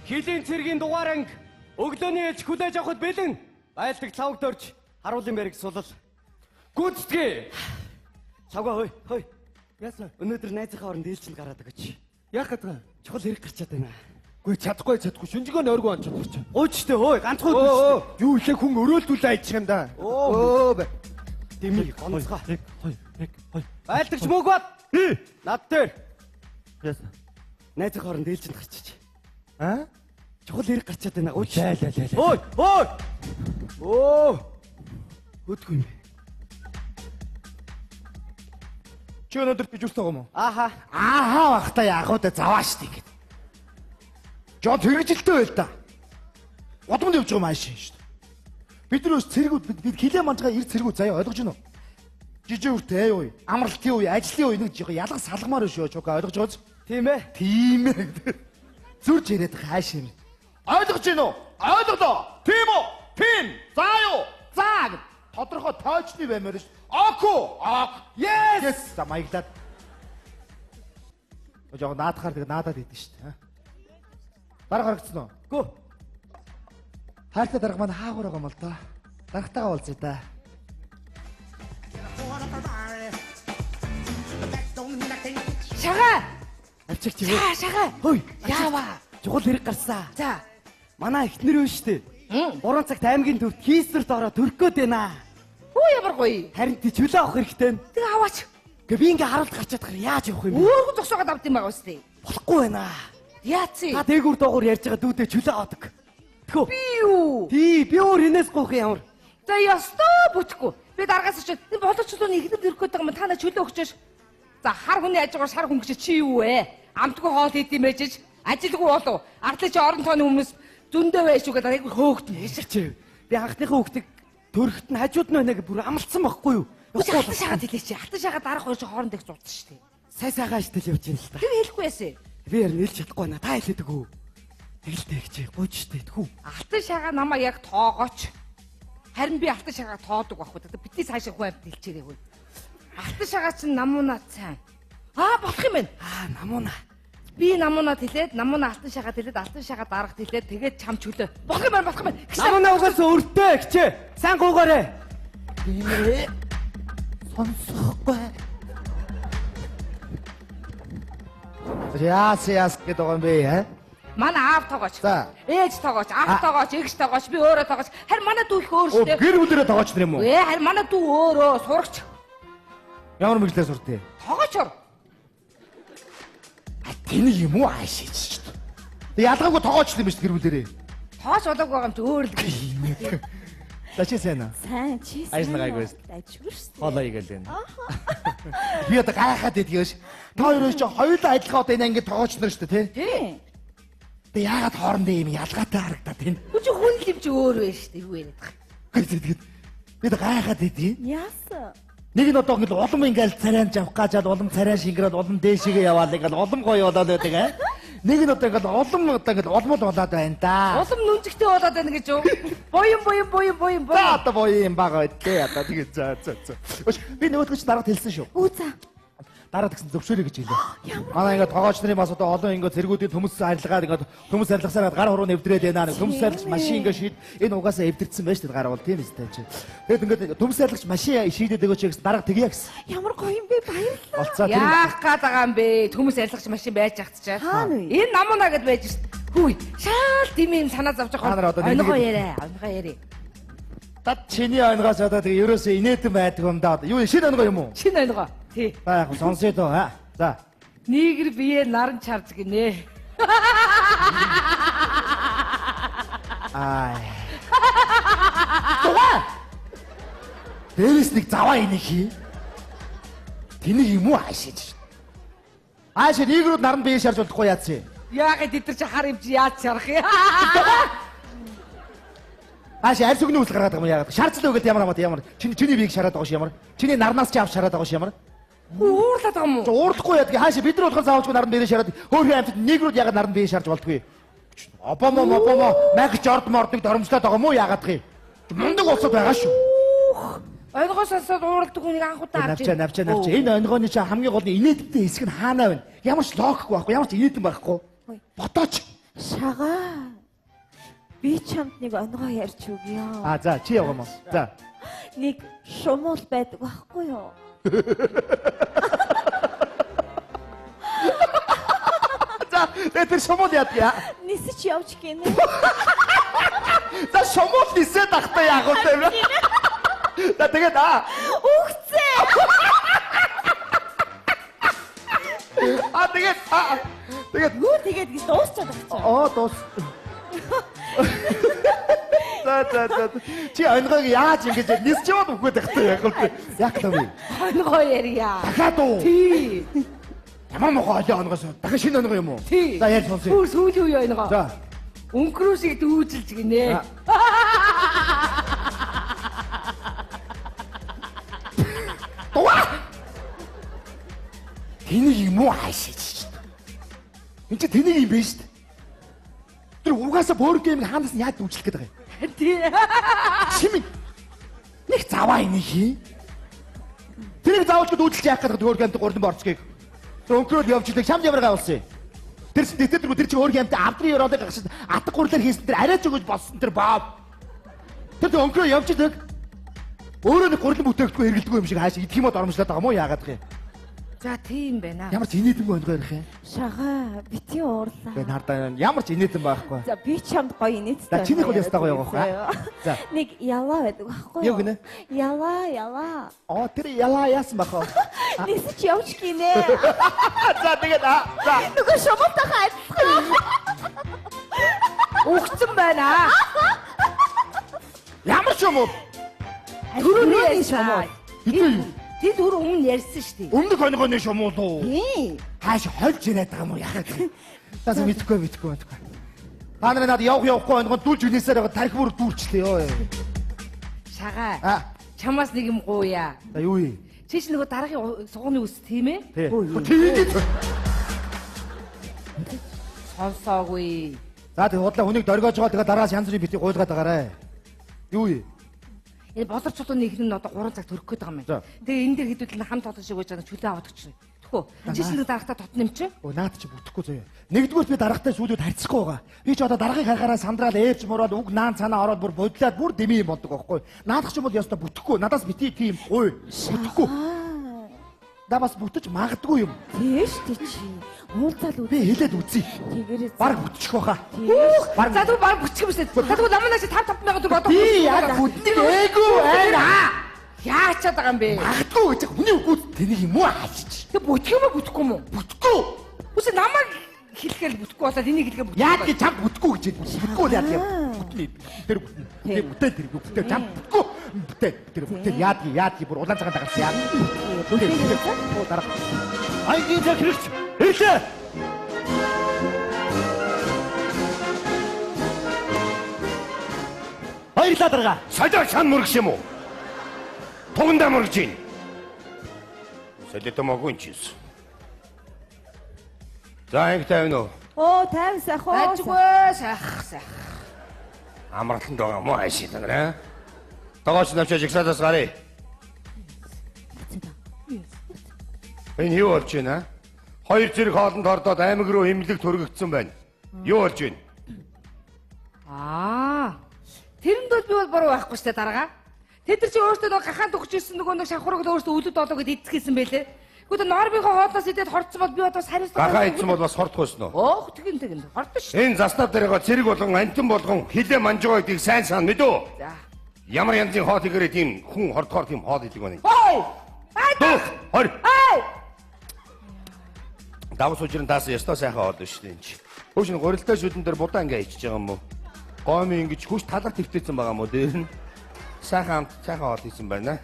Хилийн цэргийн дугаар анги өглөөний ээлж хүлээж авахд бэлэн байлдаг цавд орж харуулын бариг сулал. Гүйцэтгэе. Цавга хой. Яасан? Өнөөдөр найзынхаа оронд ээлжинд гараад өгөөч. Яах гэдэг вэ? Чухал хэрэг гарчаад байна. Гүй чадахгүй. Шүнжигөө нойргоо онцод орчих. Гойчтэй хой ганцхан Юу ихэ хүн өрөөлдүүлээ айчих юм да. Дэмий гонцгоо. 1 2 Байлдагч мөг бат. Над дээр. Яасан? Найзынхаа оронд ээлжинд гарчиж. Аа? Чухал хэрэг гарчаад байна. Ой. Лай. Хөдгүй юм. Чи өнөөдөр бижүүлсэн байгаа юм уу? Ааха. Бахта яахуудаа заваа штий гэд. Жон хэрэгжилтэй байл та. Удамд явж байгаа маш шүү дээ. Бид нар өс цэргүүд бид хилээ манжгаа ир цэргүүд заяа ойлгож байна уу? Жижиг үртэй юу? Амралтын үе, ажлын үе нэг жоо ялган салгамаар шүү чука ойлгож байгааз. Тийм ээ. Тийм ээ. Зүрж яриад хааш юм. Ойлгож байна уу? Ойлголоо. Тийм үү? Тийм. За юу? За гэд. Тодорхой тоочны баймаар ш. Око. Yes. За маяглаад. Жоо наадахаар тэгээ наадаад идэв шүү дээ. Дарга харагдсан уу? Гү. Хайртай дарга маань хаагур байгаа юм л да. Даргатайгаа уулзъя да. Шагаа. Авчиг чивээ. Шагаа. Хой. Яава. Чухал хэрэг гарсан. За. Манай эхнэр вэ штэ. 3 цагт аймгийн төвд хийсрт ороо төрөх гээд байна. Хөө ямар гоё. Харин тий чөлөө авах хэрэгтэй. Тэг аваач. Гэ би ингээ харуулт гарчаад хар яаж явах юм бэ? Өөрөө зогсоогоод авд юм байгаа үстэй. Болохгүй байна. Яац. Та дээгүүр доогуур ярьж байгаа дүүдээ чөлөө авдаг. Тэхүү. Би юу? Тий би өөр хинээс гоох ямар. За ёстой бүтэхгүй. Би дараагаас чи болоочлооны ихнэр дөрөх гээд байгаа юм та на чөлөө өгчөөш. За хар хүний ажгаар шар хүн гэж чи юу вэ? Амтгүй хоол хийдэм байжж ажилгүй болов. Ардлын чи орон тооны хүмүүс зөндөө байж үгээд айгүй хөөгдөн. Чи би анхныхаа хүүхдийг төрөхт нь хажууд нь байна гэж бүр амлцсан байхгүй юу? Алтан шагаад хэлээ чи. Алтан шагаад дарах хоёр чи хооронд их зуудсан шүү дээ. Сай сайгаа штэл явж байна л та. Тэр хэлэхгүй яасан. Би ярь нэлж чадахгүй байна. Та хэлээдэг үү? Тэгэлтэй гэж гойч штэ тэхүү. Алтан шагаа намаа яг тоогооч. Харин би алтан шагаа тоодог байхгүй. Бидний цаашаа хүн амьд хэлчихээрэй хөө. Алтан шагаа чинь намуунаа цай. Болох юм байна. Намууна. Би намуунаад хэлээд, намуунаа алтан шагаад хэлээд, алтан шагаа дарагт хэлээд, тэгээд чам чөлөө. Болох юм байна. Намуунаа угаас өртөө гэчээ. Сан гуугаарэ. Сонсохгүй. Яас гэдэг юм бэ? Манай аав тоогооч. За. Ээж тоогооч, ах тоогооч, эгч тоогооч, би өөрөө тоогооч. Харин манай дүү их өөр шүү дээ. Гэр бүлэрээ тоогооч нар юм уу? Харин манай дүү өөрөө сурагч. Ямар мэдлээ суртээ? Тоогоочор. Тэнийг юм уу аашиж ч. Ялгаагүй тоогооч юм биш гэр бүлэрээ. Тоож болоог байгаа юм чи өөр л гэж. Дачи сайн аа. Сайн чи. Ажил гайгүй. Дайчгүй шүү. Хоолоо игээл байна. Би одоо гайхаад идэгш. Та хоёроо ч хоёулаа адилхан одоо энэ анги тоогооч нар шүү дээ, тий? Тий. Тэг яагаад хоорондоо юм ялгаатай харагдаад байна? Үгүй хүн л юм чи өөр вэ шүү дээ. Юу яриад байгаа. Тэгээд бид гайхаад идэх. Яасан? Нэг нь одоо ингээл улам ингээл царайнд авах гажаад улам царай шингэрээд улам дээшгээ яваал ингээл улам гоё болоод байдаг аа. Нэг нь одоо ингээл улам одоо ингээл улмал болоод байна да. Улам нүнжигтэй болоод байна гэж юу? Буян. За одоо гоё юм байгаа үү? Одоо тэгээд за. Би нөгөөдгөч дараад хэлсэн шүү. Үу за. Дараа тэгсэн зөвшөөрэй гэж хэлээ. Манай ингээд тоогооч нарын бас одоо олон ингээд цэргүүдийн төмөс арилгаад ингээд төмөс арилгасаар гар хуруу нэвдрээд байна. Төмөс арилгач машин ингээд шийд энэ угаасаа эвдэрсэн байж тээ гар бол тийм үстэй чи. Тэгээд ингээд төмөс арилгач машин шийдээд өгөөч гэсэн дарга тэгье гэсэн. Ямар гоё юм бэ? Баярлалаа. Болцоо тэр Яах гээд байгаа юм бэ? Төмөс арилгач машин байж ахчихчаа. Хаана вэ? Энэ намуунаа гэд байж шít. Хүй. Шаал димийн санаа зовж байгаа. Онгоо яриа. Тат чиний онгоос одоо тэгээ ерөөсөө инээдэн байдаг юм да. Юу шинэ онгоо юм уу? Шинэ онгоо. Тий. За яг сонсъё доо аа. За. Нийгэр бие наран чарж гинэ. Ай. Дээрээс нэг заваа инех хий. Тэнийг юм уу аашиж. Аашаа нийгрүүд наран бие шарж болохгүй яац юм. Яагаад тэд нар чи хар юм чи яаж шарах юм? Аашаа аль сүгний үсэл гаргаад байгаа юм яагаад? Шаарцлаа өгөлт ямар. Чиний биеийг шараад байгаа ш ямар. Чиний нарнаас ч авч шараад байгаа ш ямар. Уурлаад байгаа юм уу? Уурлахгүй яадаг. Хаашаа бид нар болохоор заавалжгүй наран бие шараад хөөрхөн амьтад нийгрүүд яагаад наран бие шарж болдгүй. Обомо магч мордог доромжлоод байгаа юм уу яагаад гэх юм. Мундаг болсод байгаа шүү. Онгоос асаад ууралдаг хүнийг анх удаа авч. Навчаа. Энэ онгооны чи хамгийн гол нь инээдтэй хэсэг нь хаанаа байна? Ямар ч логихгүй байхгүй, ямар ч инээдэн байхгүй. Ботооч. Шагаа. Би чамд нэг онгоо ярьж өгье. А за чи яваа мó. За. Нэг шумуул байдаг байхгүй юу? За тэр шомол яадгаа. Нисэж явж гинэ. За шомол нисээд ахтай яг уу тийм. За тэгээд Үхцээ. тэгээд Юу тэгээд гэж дуусчаад байна. дуус. За. Чи онгойг яаж ингэж нисч яваад өгөх гэдэг яг уу. Яг тав. Онгоо ярья. Дахиад уу. Тий. Ямар мохоо онгоос дахиад шинэ онгой юм уу? Тий. За яаж сонсъё. Бүр сүүлийн үе онгоо. За. Өнгөрөөсийг дүүжилж гинэ. Туа. Тэнийг юм уу хаашиж. Энд чи тэнийг юм биш үү? Тэр угаасаа бөөр гейм хаанаас нь яаж дүүжлэх гэдэг юм? Тий. Чимээ. Нэг заваа энийг хий. Тэрийг заавал дүүжлэж яах гэдэг өөр гэмт гурдан борцгийг. Өнгөрөөл явждаг шам ямаргаа болсон юм. Тэр чи өөр гэмт авдрын өрөөлөг гагшид атга гурлаар хийсэн тэр арайч өгөж болсон тэр баав. Тэр өнгөрөө явждаг. Өөрөө нэг гурлан бүтээгдэхүүн хэрэгэлдэггүй юм шиг хааш идэх юм дормжлоод байгаа юм уу яагаад гэх юм. За тийм байна. Ямар ч инээдэнгүй онгой ярих юм. Шагаа. Бити уурлаа. Би нардаа ямар ч инээдэн байхгүй. За би чамд гоё инээдтэй. За чиний хөл ястаа гоё явах аа. За. Нэг ялаа байдаг байхгүй Юу гинэ? Ялаа. Тэр ялаа яасан бах вэ? Нисэж явж гинэ. За тэгээд за. Нөгөө шумуултаа хайцсан. Үхсэн байна. Ямар ч юм уу? Түрүүний шамаа. Хэдий юу? Тэд түр өмнө ярьсан шүү дээ. Өмнөх хоногооны шумуу дуу. Тий. Хааш хольж ирээд байгаа юм уу яхаа. Тас мэдхгүй. Та нарыг надад явахгүй хоногоо дүүлж үнээсээр байгаа тарих бүр дүүрчлээ ёо. Шагаа. Чамаас нэг юм гуйя. За юу юм? Чи ч нөгөө дараагийн сугууны үс тийм ээ? Тэгээд Сонсоогүй. за тэг худлаа хүнийг дөргиож байгаа тэгээ дараас янз бүрийн бити гуйлгаад байгаарэ. Юу юм? Энэ болор чулууны ихний нь одоо 3 цаг төрөх гээд байгаа юм За. байна. Тэгээ энэ дээр хэдүүлэн хамт олон шиг байж байгаа чөлөө аваад өгч. Тэхүү. Чи ч нэг дарахтаа тотно юм чи? Наад чи бүтэхгүй заяа. Нэгдүгээр би дарахтай сүүлүүд харьцахгүй байгаа. Би ч одоо дарахыг харахаараа сандраал ээлж мураад уг наан цанаа ороод бүр бодлаад бүр дэмий юм болдог байхгүй. Наадах ч юм бол ястаа бүтэхгүй. Надаас бити тийм гуй. Бүтэхгүй. Да бас бүтэж магадгүй юм. Тийш тий чи. Уулзаал үү. Би хэлээд үзье. Тэгээрээ Бараг бүтчих واخа. Баг за түр баг бүчих юм шээ. Тэгвэл намнаас 5 мянган төгрөг бодох. Би яг бүтнийг ээгүй байна. Яачаад байгаа юм бэ? Магадгүй гэж хүний үгүүд тэнийг юм уу хаачиж. Тэг бүтэх юм уу бүтэхгүй юм уу? Бүтэхгүй. Үгүй намайг хэлэхээр бүтэхгүй болоод энийг хэлэхээр бүтэхгүй. Яг гэж чам бүтэхгүй гэж бүтэхгүй л яа. Бүтний тэр бүтээ тэр бүтээ чам бүтэхгүй. Бүтээ тэр бүтээ яад бүр улаан цагаан дагалсан яа. Бүтээ дараа. Ай энэ хэрэгч. Ирлээ. Баярлалаа дарга. Сажаа шан мөргш юм уу? Тугандаа мөргж гин. Солиото могунчис. За ингэ тавина уу? Оо 50 сайхан. Ажгүй сайх. Амралтанд байгаа мó хайшин нэ. Тогооч навчаа жигсаадаас гарыг. Энэ юу болж байна? Хоёр зэрэг хоолнд ордоод аймаг руу хэмлэг төрөгдсөн байна. Юу болж байна? Тэрэнд бол би бол буруу байхгүй штэ дарга. Тэд нар чи өөртөө нэг гахаан төгч ирсэн нөгөө нэг шавхураг өөртөө өлөд олоо гэд эцгэсэн байлээ. Гэхдээ нормынхоо хоолноос идээд хорцсон бол би одоо сариус Гахаа идсэн бол бас хортох байсан уу? Оох тэгэн хордсон штэ. Энэ застав дээрээ цэрэг болгон антин болгон хилээ манжгаа гэдгийг сайн сан мэдүү? За. Ямар янзын хоол игэрээ тийм хүн хордохоор тийм хоол идэг байна. Ой! Дух! Хор! Ай! Давс уужрын таас ястаа сайхан хоол шүү дээ энэ чи. Хөөш н горилтай шүдэн дээр будаа ингээ ичж байгаа юм уу? Гомын ингэж хүч талар твтээсэн байгаа юм уу дээр нь? Сайхан хоол хийсэн байна.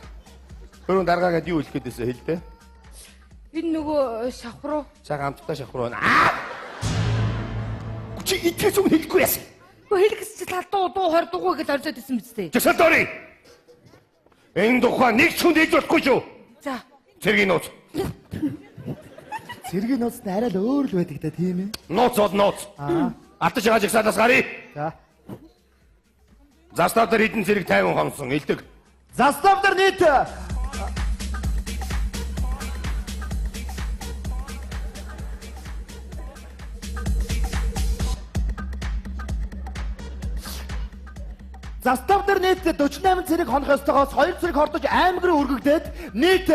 Өөрөнд даргаагаад юу хэлэх гээдээсээ хэлдэ. Энэ нөгөө шавхруу. Сайхан амттай шахруу байна. Чи итгэж үг хэлэхгүй яасан. Гөө хэлгэс чи тал дуу 20 дугуй гэж оржоод исэн биз дээ. Жишээ дөрий. Энэ тухайн нэг ч хүн хийж болохгүй шүү. За. Цэргийн нууц. Цэргийн нууц нь арай л өөр л байдаг та тийм ээ. Нууц бол нууц. Алтаж байгаа жигсаадаас гарыг. За. Застав дээр хідэн цэрэг 50 хонсон илдэг. Застав дээр нийт Застав дээр нийт 48 цэрэг хонох ёстойгоос 2 цэрэг хордож аймаг руу өргөгдөөд нийт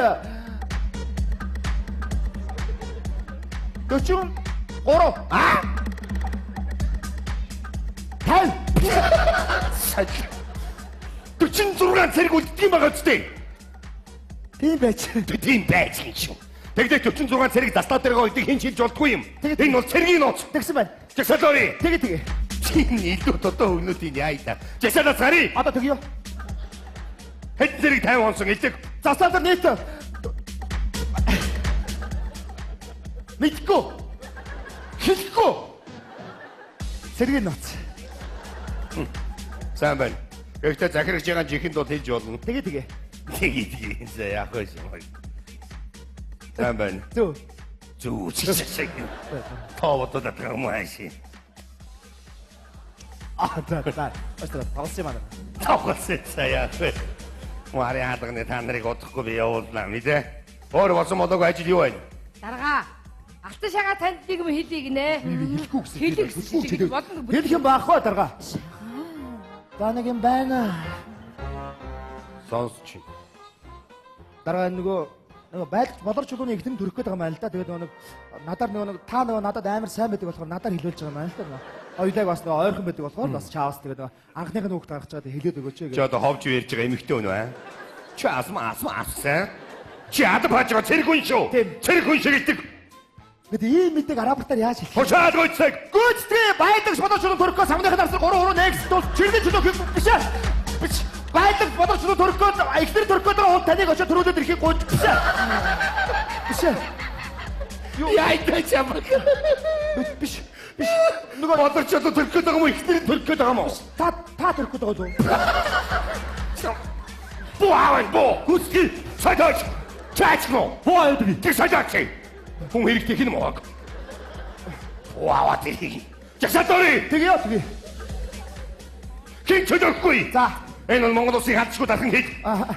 43 50 46 цэрэг үлддэг юм байгаа үстэй. тийм байж. Тийм байж юм шүү. Тэгдээ 46 цэрэг застав дээр гойдыг хэн шилж болдгүй юм. Энэ бол цэргийн нууц. Тэгсэн байна. Жагсаалори. Тэгээ. Чин илүү тодоо өгнөдийн яайда. Жагсаалаа цари. Одоо тэгё. Хэд цэрэг 50 онсон элдэг. Застав дээр нийт мэдгүй. Хэлэхгүй. Сэргийн ноц. Сайн байна. Гэхдээ захирагч байгаа жихэнд бол хэлж болно. Тэгээ. Тэгээ. За яах вэ? Сайн байна. Зөө. Зүү чичиг. Тоовото татгах юм ааши. За. Остро тоглосон юм аа. Тоглосон яах вэ? Муари хадганы та нарыг удахгүй би явуулнаа мэдээ. Өөр болсон болоогүй ажил юу байна? Дарга. Алтан шагаа танд нэг юм хэлье гинэ. Хэлэхгүй гэсэн. Хэлэх гэсэн. Бодно. Хэлэх юм баахгүй дарга. За нэг юм байна. Сонсч. Дараа нөгөө байлгч болор чулууны ихтэн төрөх гээд байгаа юм байна л да. Тэгээд нөгөө надаар нөгөө та нөгөө надад амар сайн байдаг болохоор надаар хэлүүлж байгаа юм байна л да. Оёлайг бас нөгөө ойрхон байдаг болохоор бас чаавс тэгээд нөгөө анхных нь хүүхд гаргаж чаад хэлээд өгөөч гэж. Чи одоо ховж ярьж байгаа эмэгтэй өнөө аа? Чи асмаа. Чи ада баажгаа цэрэг хүн шүү. Цэрэг хүн шиг илдэг. Гэт ийм мэдэг арабтаар яаж хэлэх вэ? Хошаад гойцэг. Гүйцэтгэе байлгч болор чулуу төрөх гээд самныхын арсаар 3 next бол чирдэн чулуу биш ээ. Биш. Байлгч болор чулуу төрөх гээд ихтер төрөх гээд байгаа хүн таныг очиж төрүүлээд ирэхийг гойч биш ээ. Биш ээ. Яйтай чамаг. Биш. Нөгөө бодорчод төрөх гээд байгаа юм уу? Ихтер төрөх гээд байгаа юм уу? Та төрөх гээд байгаа юу? Боо. Гүсги. Садаач. Чачмо. Боо яадаг. Тэг садаач. Хүн хэрэгтэй хин моог. Ваа тий. Жагсаалори. Тэгээ. Хин чөлөөхгүй. За. Энэ бол Монгол Улсын хадчгүй дархан хэд.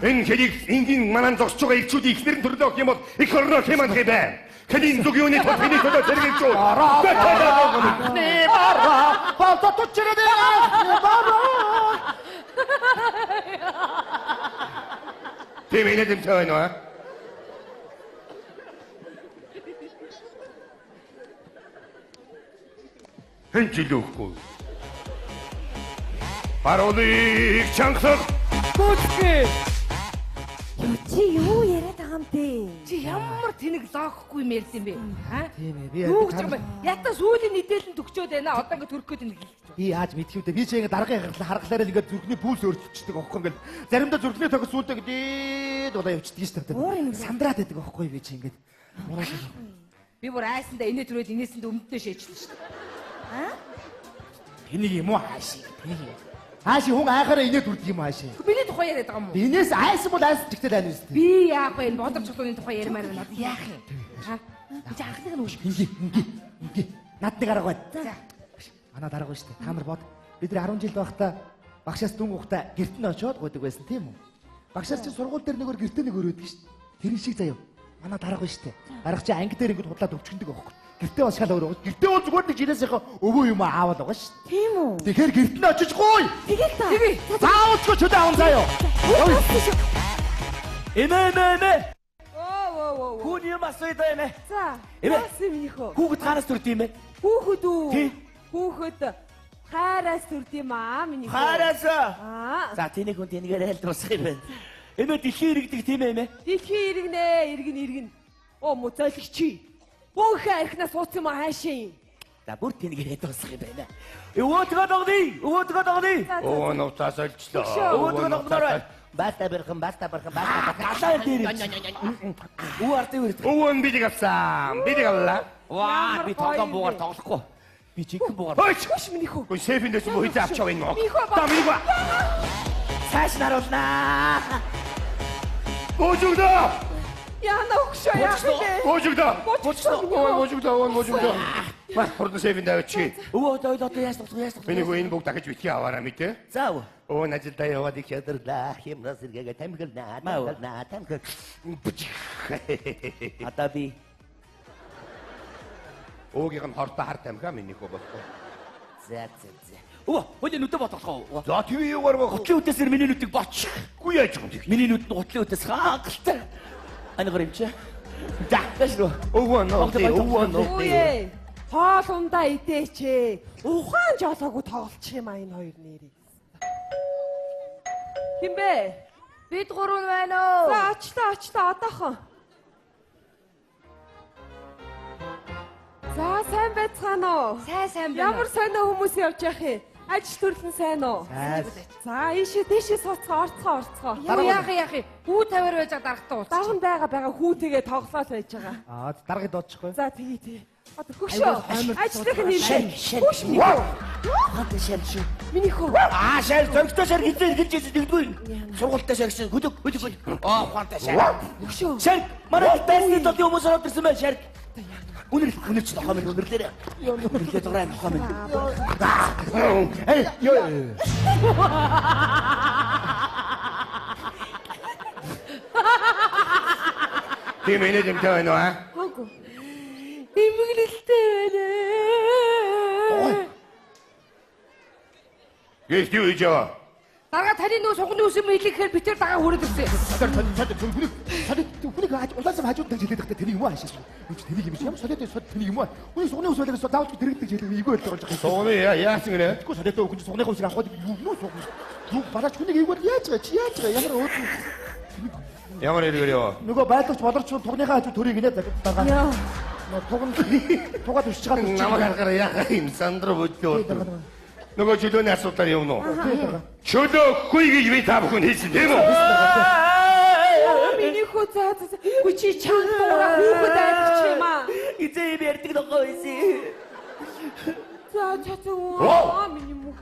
Энэ хэлийг энгийн манан зогсож байгаа ирчүүдийн ихнэрэн төрлөөх юм бол их орноо хэмээн хэвэ. Хэдийн зүг юуны тохины төлөө зэрэг шүү. Не бара. Болто тучрээд бара. Тийм энэ дэм цаа нөө. Хэн жилүүхгүй. Паролыг чангасаа. Гүцгээ. Чи юу яриад байгаа юм бэ? Чи ямар тэнэг лоохгүй юм ярьд юм бэ? Аа? Тийм ээ. Би Юу гэж юм бэ? Ятаа сүүлийн нийтэлэн төгчөөд байна. Одоо ингэ төрөх гээд ингэ. би яаж мэдэх вэ? Би ч ингэ даргын харгалаараа л ингэ зүрхний пүүлс өөрчилчихдэг аахгүй ингэ. Заримдаа зүрхний төгс сүйдээ гэдээд удаа явчихдаг шүү дээ. Сандраад байдаг аахгүй би чи ингэ. Би бүр айсандаа инээ төрөөд инээсэнд өмдөө шээжлээ шүү дээ. Аа? Тэнийг юм уу хаашиг? Хааши хүн айхаараа инээд үрдэг юм хааши. Миний тухай яриад байгаа юм уу? Инээс айсан бол айсан ч гэдэг байна үстэй. Би яах вэ? Энэ бодор чулууны тухай ярмаар байна. Яах юм? Аа? Чи анхныг нь үгүй. Ингээ. Над нэг арга байна. За. Манай дарга шүү дээ. Та нар бод. Бид нар 10 жил байхдаа багшаас дүн ухта гэрт нь очиод гойдаг байсан тийм үү? Багшаар чинь сургууль дээр нэгөр гэртээ нэг өрөөдөг шүү дээ. Тэр шиг заяа. Манай дарга шүү дээ. Дарга чи анги дээр ингэ худлаад өвчгөндөг байхгүй. Гэртээ бас шал өөрөө. Гэртээ бол зүгээр нэг жирээсийнхээ өвөө юм аавал байгаа шүү дээ. Тийм үү? Тэгэхээр гэрт нь очиж гуй. Тэгээд та. Заавалчгүй чөдөө аван заяа. Эмээ. Оо. Хүн юм асууя эмээ. За. Эмээ. Яасан минийхөө? Хүүхэд хараас төрд юм бэ? Хүүхэд үү? Тий. Хүүхэд хайраас төрд юм аа минийхөө. Хараас. Аа. За тэнийг хүн тэнийгээр айл дуусах юм байна. Эмээ дэлхийн иргэдэг тийм ээ эмээ. Дэлхийн иргэн. Оо мөцөөлөгч чи. Бөөхөө архинаас сууц юм аа хаашийн. За бүр тэнийгээр дуусах юм байна. Өвөөдгөө догдъё. Оо нуутаас олчлоо. Өвөөдгөө догдмоор. Баста бархан. Галаа дээр. Уу арт юу ирдэг? Өвөн бидэг авсан. Бидэг авлаа. Ваа би тоглоом буугаар тоглохгүй. Би жинхэнэ буугаар. Хөөч. Хөш минийхөө. Ой сефин дэс боо хизээ авч байгаа юм уу? Минийхөө ба. Та минийхөө. Цааш наруулнаа. Гожигдоо. Яна өгшөө яах вэ? Гожигдоо. Ма хурдан сефин давчи. Өвөө дойлоо яаж тоглох? Минийхөө энэ бүгд дахиж битгий аваараа мэдээ. За өө. Оо нажилдаа яваад их ядарлаа. Хэмнээс эргээгээ тамхилнаа. Одоо би Өөгийн хортой хар тамхи минийхөө болохгүй. за. Өө, хөөе нүдэ ботгох. За TV юугаар баг. Гутлын үтээсээр миний нүдийг боч. Гүй яаж юм тэг. Миний нүд нь гутлын үтээс хаагалтай. Анигар юм чи. За дэш рүү. Өвөө нөө. Үе. Хоол ундаа идээч. Ухаан жолоогүй тоглолчих юм а энэ хоёр нэрийг. Химбэ? Бид гурав байна уу? За ачлаа одоохон. За сайн байцгаана уу? Сайн байна. Ямар сонио хүмүүс явж явах юм? Ажил төрлөн сайн уу? За ийшээ дэшээ сууцгаа орцгоо. Яах. Хүү тавиар байж байгаа дарахтаа уулч. Даган байгаа хүүтэйгээ тоглоод байж байгаа. Аа даргыг доочихгүй. За тэгээ. Одоо хөгшөө. Ажлынх нь юм. Хат шал шүү. Миний хөө. Шал зөргтөө шал хэлж нэгдгүй. Сургуультай шаргсан. Хөдөг. Ухаантай шал. Хөгшөө. Шал манай дайсны толгой хүмүүс ороод ирсэн байна шал. Үнэр чи нохоо минь үнэрлээ. Үнэрлээ дураа нохоо минь. Ёо. Тийм энэ юм таа нөө аа. Хөөг. Имгэлтэй байна. Гэх юу хийж байгаа? Дараа таны нөө сугны үс юм хэлэхээр би тэр дагаа хүрээд ирсэн. Хүнийг улаасан хажууд тань хэлээд байхдаа тэний юм аашаа. Үгүй тэний юм шиг ямар солиотой тэний юм аа. Үний сугны ус байлгаас даавч тэрэгдэг хэлээ эйгөө хэлж байгаа юм. Сууны яасан гинэ? Тэгэхгүй солиотой хүн сугны ус авах юу сугна. Юу бараач хүнийг эйгөө яаж байгаа ямар өөд. Ямар иргэр ёо. Нөгөө байлагч болорч тугныхаа хажууд төрийг нэ дагаа. Яа. Тугаад өсч байгаа юм. Намайг харахаар яхаа юм сандраа бодлоо. Нөгөө чөлөөний асуудал юм уу? Чөлөөхгүй гэж би та бүхэн хэлсэн тийм үү? Миний хөө за. Гүчи чанга хүүхэд айчих юм аа. Эцэг ярьдаг нохоо исэн. За миний мөх.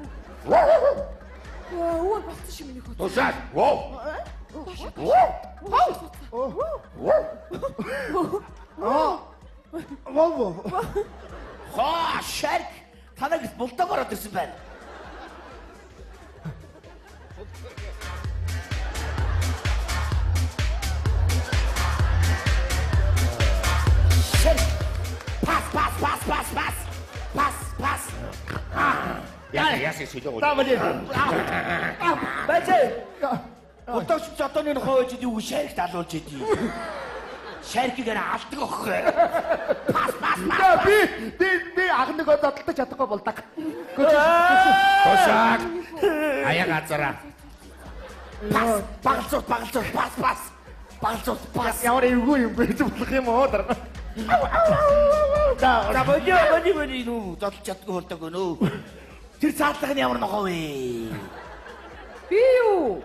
Оо болчих шиг миний хөө. Тусаад. Воо. Воо. Хоо шарк. Танаг бултаг ороод ирсэн байна. Пас. Яасан сэлээ. Таамали. Бачаа. Утаач цотоны нохоо гэж юу шарк талуулж идэв. Шаркигээр алдаг оххой. Би агныг ододлож чадахгүй болдог. Тусаад. Аяа газараа. Багцууд. Ямар эвгүй юм бэ болох юм уу дараа. За бони нүү зодолж чаддгүй болдог нөө. Тэр цаатлах нь ямар нохоо вэ? Би юу?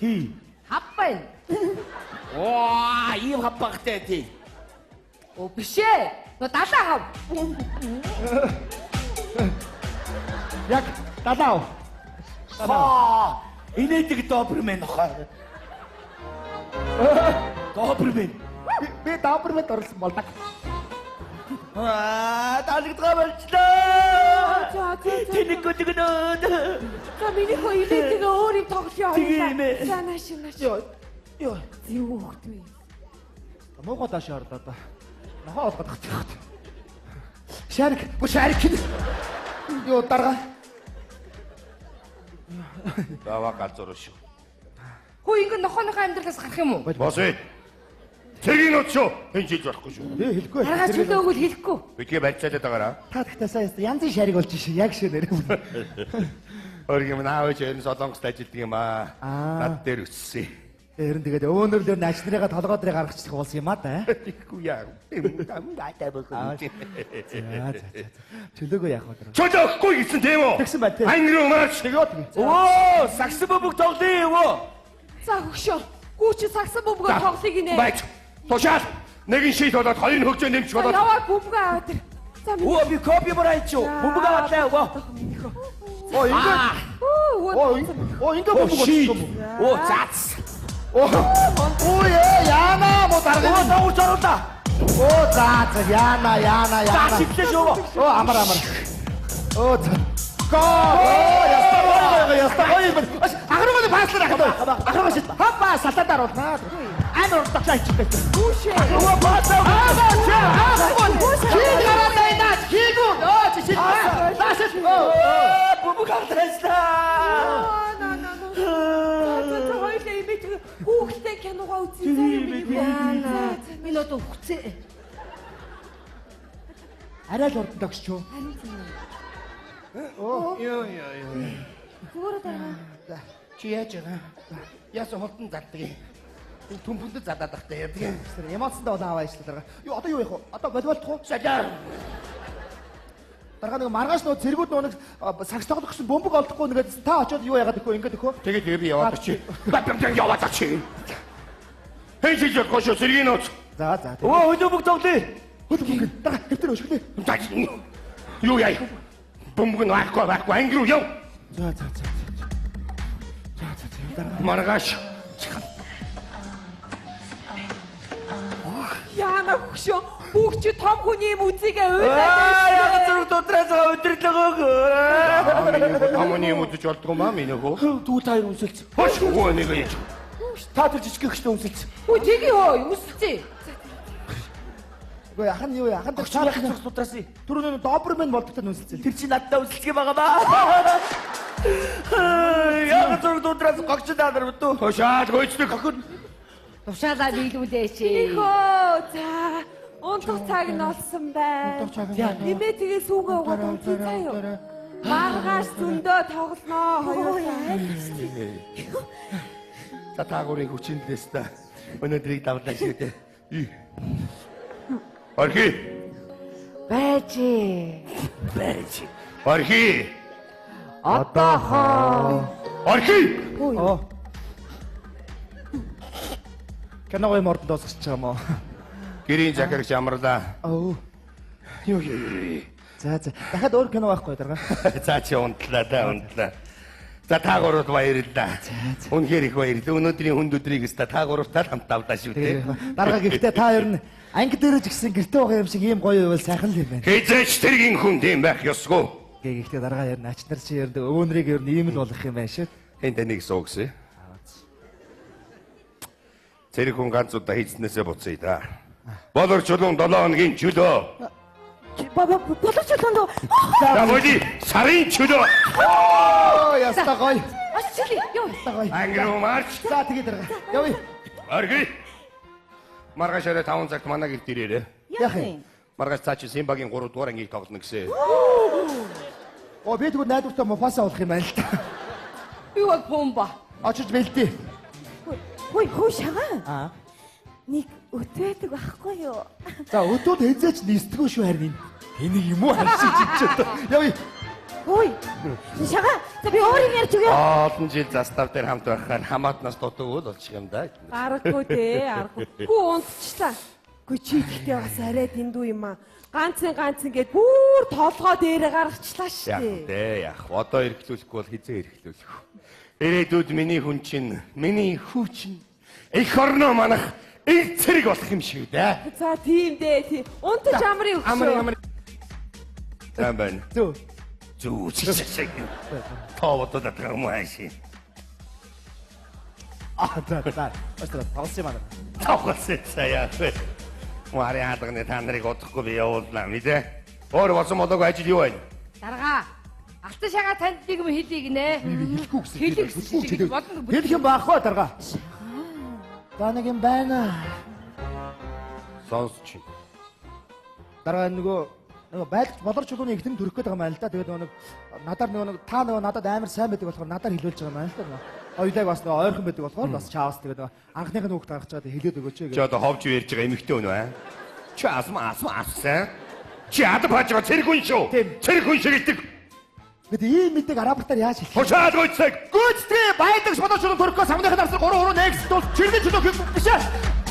Тий. Хав байна. Оо, ийм хаппахтай тий. Оо биш ээ. Нөө далаа хав. Яг далаа. Хаа, инээдэг добермен нохоо. Добермен. Би добермен орлсон болдог. Таалагдгаа болчлоо. За. Тэнийг гүдгнөөд. За миний хөө илээдэг өөр юм тоглоё. Тийм ээ. За нааш. Юу. Юу хөхтэй. Муугаа дааш орлоо да. Нохоо олгох гэж. Шарик. Юу дараа. Даваа газар шүү. Хүү ингэ нохооныхоо амьдралаас гарах юм уу? Босоо. Тэргийн нот шүү. Хэн жилж болохгүй шүү. Би хэлэхгүй. Аргаа чөлөө өгвөл хэлэхгүй. Бидгээ барьцаалаад байгаараа. Та дахтасаа янзын шарик болж шээ. Яг шээ нэрээ. Өөргөм наавч энэ солонгост ажилладаг юм аа. Над дээр өссөн. Эрен тэгээд өөнөр дээр нач нарыгаа толгойдрыг гаргачих болсон юм аа да. Тэгэхгүй яа. Гайтай байгаа. Чөлөөгөө яах вэ? Чөлөөхгүй гэсэн тийм үү? Тэгсэн бай, тийм. Англи умаач. Оо, сакс бөмбөг тоглоё юу? За хөгшөө. Гүүч сагсан бөмбөгөө тоглоё гинэ. Байц. Тушаал. Нэгэн шийд болоод хоёрын хөгжөө нэмч болоод. Яваа бөмбөгөө аваад ир. За Оо, би копи барайчуу. Бөмбөг аваалаа уу? Оо ингэ. Оо ингэ бөмбөг болчихсон юм. Оо, зац. Оо яана мо дарга. Оо, зоорлоо. Оо за яана. За, шиглээ шүү. Оо амар. Оо за. Оо ястаа. Агрогоны пааслаа хаа. Агрогош. Хапа сататаар бол. Амар уртагчаа ичдэг. Гүүшээ. Оо, баатаа. Хийг гараад байна. Хийгүү. Оо чи. Оо, бөмбөг За хоёлаа имэж хүүхдээ киногоо үзье. Яна. Энэ одоо хүчээ. Арай л урд дагч юу? Зүгээр дараа. Чи яаж байгаа? Яасан холтон заддаг юм. Түмпүндэ задаад ахтай яадаг юм. Эмоцсондоо аваа ижлээ дарга. Юу одоо юу яах вэ? Одоо волейболдох уу? Сажаа. Дарга нэг маргааш нөө цэргүүд нөө нэг сагс тоглох гэсэн бөмбөг олдохгүй нэгэд та очиод юу яагаад гэхгүй ингэж өгөө. Тэгээд би яваад очив. Бабдан яваад очив. Хей чи жоо шо сэргийн нууц. За за. Өө хөлбөмбөг тоглоё. Хөдөлгөөн. Дарга хэвтер өшгөлээ. Юу яа? Бөмбөг нь байхгүй анги руу яв. За. Маргааш. Яна хөшөө бүгд чи том хүний юм үзигээ Аа яг уйлаад. зэрэг дотроос өдөрлөгөө. Амони мөдөж болдгоо маа минийгөө. Дүү таар үнсэлц. Хош гоо нэг яж. Та тэр жижиг хөштэй үнсэлц. Үгүй тгий хөө үсчээ. Үгүй яхан юу яхан Огч яг зэрэг дотроос. түрүүний добермен болдогтой нүсэлцэл. Тэр чи надтай үнсэлцгээ байгаа ба. Яг зэрэг дотроос гогч даадар битүү. Хошаад гойцдаг хөхөн. Тушаалаа биелүүлээч. Ихөө за унтах цаг нь олсон байна. Нэмээ тэгээ сүүгээ угаад унтъя заяа. Маргааш зөндөө тоглоноо хоёулаа. За таагуурыг хүчинлээс та. Өнөөдрийг давлаа шигдэ. Орхи. Байж. Орхи. Одоохоо. Орхи. Оо. Канагийн морд дуусгаж байгаа юм уу? Гэрийн захирагч амарлаа. Оо. Юу. За. Дахиад өөр кино байхгүй дарга. За чи унтлаа. За таагуурууд баярлалаа. Үнэхээр их баярлалаа. Өнөөдрийн хүнд өдрийг өстө таагууруудтай хамт давлаа шүү дээ. Дарга гэхдээ та ер нь анги дээрэж гисэн гэртээ байгаа юм шиг ийм гоё байвал сайхан л юм байна. Хизээч тэргийн хүн тийм байх ёсгүй. Гэхдээ дарга ер нь ач нар чи ер нь өвөнрийг ер нь ийм л болох юм байна шүү. Энд нэг суугсэ. Зэрэг хүн ганц удаа хийснээсээ буцъя да. Болор чулуун 7 хоногийн чөлөө. Боловч лондоо. За боли сарын чөлөө. Оо яста гоё. Ачили ёо. Гоё. Ангируу марч. За тэгээ дарга. Явъя. Орги. Маргааш орой 5 цагт манай гэрт ирээрээ. Яах юм? Маргааш цаа чи Симбагийн 3 дугаар ангийг тоглоно гэсэн. Оо би тэгвэл найдвартай муфаса болох юм байна л та. Би бол бомба. Очиж бэлдээ. Хөөе шагаа. Аа. Нэг өт байдаг байхгүй юу? За өдөөд хязгаарч нисдэггүй шүү харин. Энийг юм уу харшиж ичээд. Явъя. Хөөе. Шагаа. За би өөрийг ярьж өгье. Олон жил застав дээр хамт байхаар хамаатнаас дутуу л болчих юм да. Аргагүй те, аргагүй. Гү унтчихлаа. Гү чи ихтэй бас арай дэндүү юм аа. Ганцын гээд бүр толгой дээрээ гаргачлаа Яг шүү дээ. дээ яг. Одоо эргэлүүлэхгүй бол хизээ эргэлүүлэх. Ирээдүйд миний хүн чинь, миний хүү чинь эх орноо манах их цэрэг болох юм шиг дээ. За тийм дээ тийм. Унтаж амрын өгшөө. За байна. Зөө. Зүү чичиг. Тоовото да трамайши. За. Остро тоглосон юм аа. Тоглосоцая. Муари хадганы та нарыг удахгүй би явуулнаа мэдээ. Өөр болсон болоогүй ажил юу байна? Дарга. Алтан шагаа танд нэг юм хэлье гинэ. Хэлэхгүй гэсэн. Хэлэх болно. Хэлэх юм байхгүй дарга. Та нэг юм байна. Сонсч. Дараа нөгөө байлгч болор чулууны ихтэн төрөх гээд байгаа юм байна л да. Тэгээд нөгөө надаар нөгөө та нөгөө надад амар сайн байдаг болохоор надаар хэлүүлж байгаа юм байна л да. Хоёулаа бас нөгөө ойрхон байдаг болохоор бас чаавс тэгээд нөгөө анхных нь хүүхд гаргаж чаад хэлээд өгөөч Чи гэж. одоо ховж ярьж байгаа эмэгтэй өнөө аа? Чи асмаа. Чи ад баажгаа цэрэг хүн шүү. Тийм. Цэрэг хүн шиг идэг. Гэт ийм мэддэг арабтаар яаж хэлэх вэ? Хушаад гойцэг. Гүйцэтгэе байдагч болор чулуун төрөх гээд самныхын дарсал 3 next бол чирний чулуу биш ээ.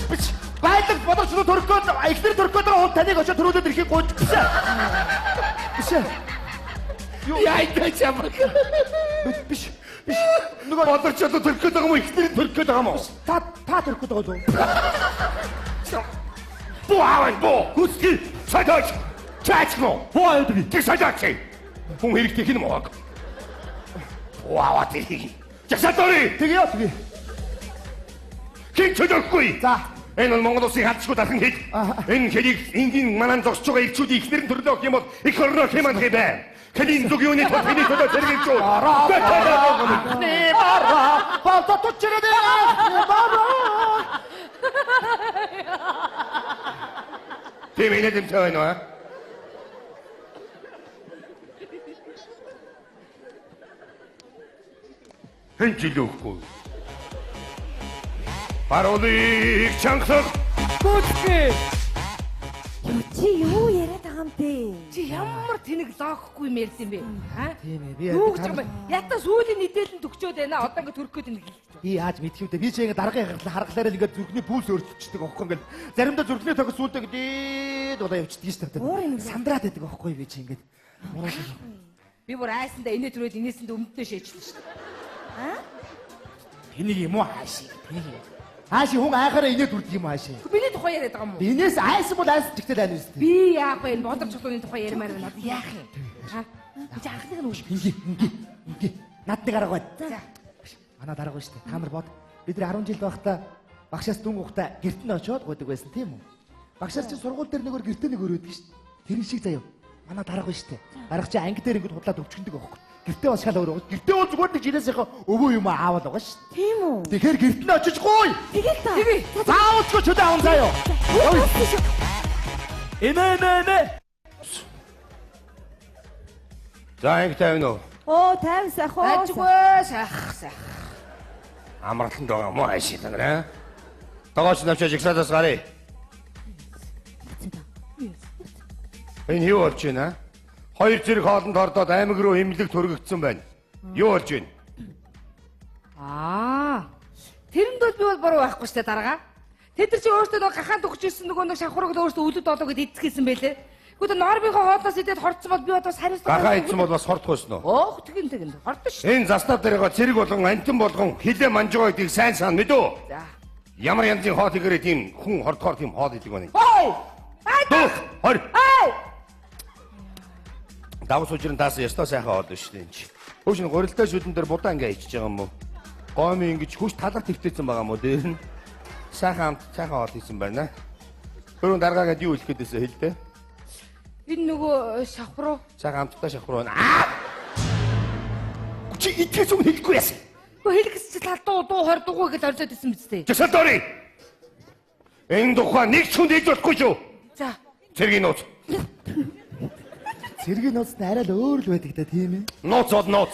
Биш. Байдагч болор чулуун төрөх гээд ихнэр төрөх гээд байгаа хүн таныг очиж төрүүлээд ирэхийг гооч биш ээ. Биш ээ. Яйтай чамаг. Биш. Нөгөө бодорчод төрөх гээд байгаа юм уу? Ихнэр төрөх гээд байгаа юм уу? Та төрөх гээд байгаа юу? Боо. Гүцгий. Садач. Чачмо. Боо яадаг. Тэг садач. Хүн хэрэгтэй хин мог. Ваа тий. Жагсаатори. Тэгээ. Хин чөлөөхгүй. За. Энэ бол Монгол улсын хадчгүй дархан хэд. Энэ хэрийг энгийн манан зогсож байгаа ирчүүдийн ихнэр нь төрлөө гэх юм бол их орноо хэмээн бай. Che l'indo che ogni tua finito da servizio. 네 마라 버터 터치레데 네 마라 Dimmi dem tøj nu, Хэнжилүүхгүй. Паролыг чангалах. Гүцгээ. Чи юу яриад байгаа юм бэ? Чи ямар тэнэг логихгүй юм ярьд юм бэ? Аа? Тийм ээ би Юу гэж юм бэ? Ята сүүлийн нийтэлэн төгчөөд байна. Одоо ингэ төрөх гээд байна гэлж. би яаж мэдэх вэ? Би ч ингэ даргын харгалаараа ингээд зүрхний пүүс өөрчлөгчдөг аахгүй ингээд заримдаа зүрхний төгс сүулдэг дээд удаа явчихдаг шүү дээ. Сандраад байдаг аахгүй би чи ингээд. Би бүр айсандаа инээ төрөөд инээсэндээ өмдөө шээжлээ шүү дээ. Тэнийг юм уу хааши? Тэнийг юм. Хааши хүн айхаараа инээд үрдэг юм хааши. Миний тухай яриад байгаа юм уу? Инээс айсан бол айсан чигтэл айна шүү дээ. Би яах вэ? Энэ бодор чулууны тухай ярмаар байна. Одоо яах юм? Аа? Би анхныг нь Ингээ. Над нэг арга байна. За. Манай дарга байна шүү дээ. Та нар бод. Бид нар 10 жил байхдаа багшаас дүн ухта гэрт нь очиод гойдаг байсан тийм үү? Багшаар чи сургууль дээр нэгөр гэртээ нэг өрөөдөг шүү дээ. Тэр шиг заяа. Манай дарга байна шүү дээ. Дарга чи анги дээр ингэж худлаад өвчгөндөг аахгүй. Гэртээ бас шал өөр. Гэртээ бол зүгээр нэг жилээсийнхээ өвөө юм аавал байгаа шүү дээ. Тийм үү? Тэгэхээр гэрт нь очиж гуй. Тэгэл та. Заавалчгүй чөдөө аван заяа. Инээ. За ингэ тавина уу? Оо, тайван сайхан. Ажгүй сайх. Амралтанд байгаа мó хайши та нараа. Догооч навчиж ихсадаас гарыг. Энэ юу болж байна? Хоёр зэрэг хоолнд ордоод аймаг руу эмнэлэг төрөгдсөн байна. Юу болж байна? Аа. Тэрэнд бол би бол буруу байхгүй шүү дээ дарга. Тэд нар чи өөртөө нэг гахаан төгчсөн нөгөө нэг шавхураг өөртөө үлд олоо гэдээ эцгэсэн байлээ. Гэхдээ нормынхоо хоолноос идээд хорцсон бол би одоо хариуцлага. Гахаа идсэн бол бас хордох байсан уу? Оох тэгэн хордсон шүү. Энэ застав дээрээ цэрэг болгон антин болгон хилээ манжгаа гэдгийг сайн сан мэдөө. За. Ямар янзын хоол игэрээ тийм хүн хордохоор тийм хоол идэг байна. Ой! Дух! Хор! Ай! Давс учрын таасан ёстой сайхан хоол шүү дээ энэ чи. Хөөш н гурилтай шүдэн дээр будаа ингээ ичж байгаа юм уу? Гомын ингэж хүч талах твтээсэн байгаа юм уу дээр нь? Сайхан хоол хийсэн байна. Өөрөнд даргаагаад юу хэлэх гээдээсээ хэлдэ. Энэ нөгөө шавхруу. Сайхан амттай шахруу байна. Чи итгэж юм хэлэхгүй яасан. Гөө хэлгэс чи тал дуу хордгоо гэж орзоод исэн биз дээ. Жишээ дөрий. Энэ тухай нэг ч хүн хэлж болохгүй шүү. За. Цэргийн нууц. Цэргийн нууц нь арай л өөр л байдаг та тийм ээ. Нууц бол нууц.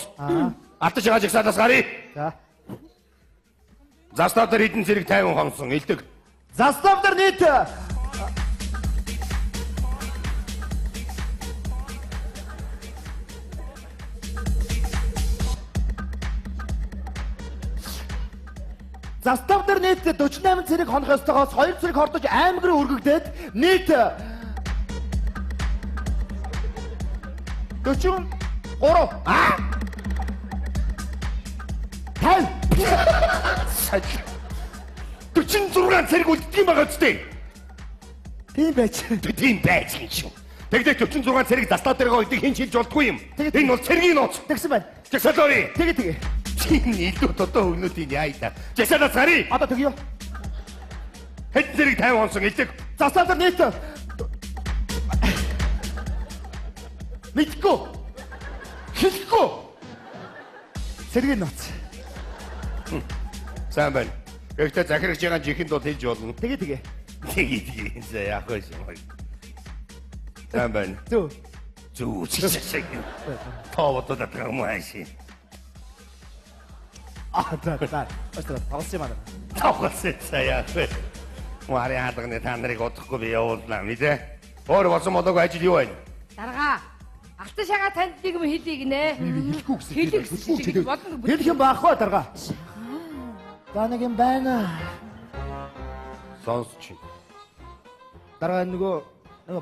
Алтаж байгаа жигсаадаас гарыг. За. Застав дээр хідэн зэрэг 50 хонсон илдэг. Застав дээр нийт Застав дээр нийт 48 цэрэг хонох ёстойгоос 2 цэрэг хордож аймаг руу өргөгдөөд нийт 43 46 цэрэг үлддэг юм байгаа үстэй. тийм байж. Тийм байж юм шүү. Тэгдээ 46 цэрэг застав дээр гойдгийг хэн шилж болдгүй юм. Энэ бол цэргийн нууц. Тэгсэн байна. Жигсаалори. Тэгээ. Чин илүү одоо өгнөдийн яайда. Жигсаалаас гарыг. Одоо тэгё. Хэд зэрэг 50 хонсон илдэг. Застав дээр нийт мэдгүй. Хэлэхгүй. Цэргийн нууц. Сайн байна. Гэхдээ захирагч байгаа жихэнд бол хэлж болно. Тэгээ. Тэгээ. За яах вэ юм. Сайн байна. Зөө. Зүү чичиг. Тоовото да трамайши. За. Остро тавсаа маа. Тоогоос яах вэ? Муари хадганы та нарыг удахгүй би явуулнаа мэдээ. Өөр болсон болоогүй ажил юу байна? Дарга. Алтан шагаа танд нэг юм хэлье гинэ. Хэлэхгүй гэсэн. Хэлэх болно. Хэлэх юм баахгүй дарга. За нэг юм байна. Сонсч. Дараа нөгөө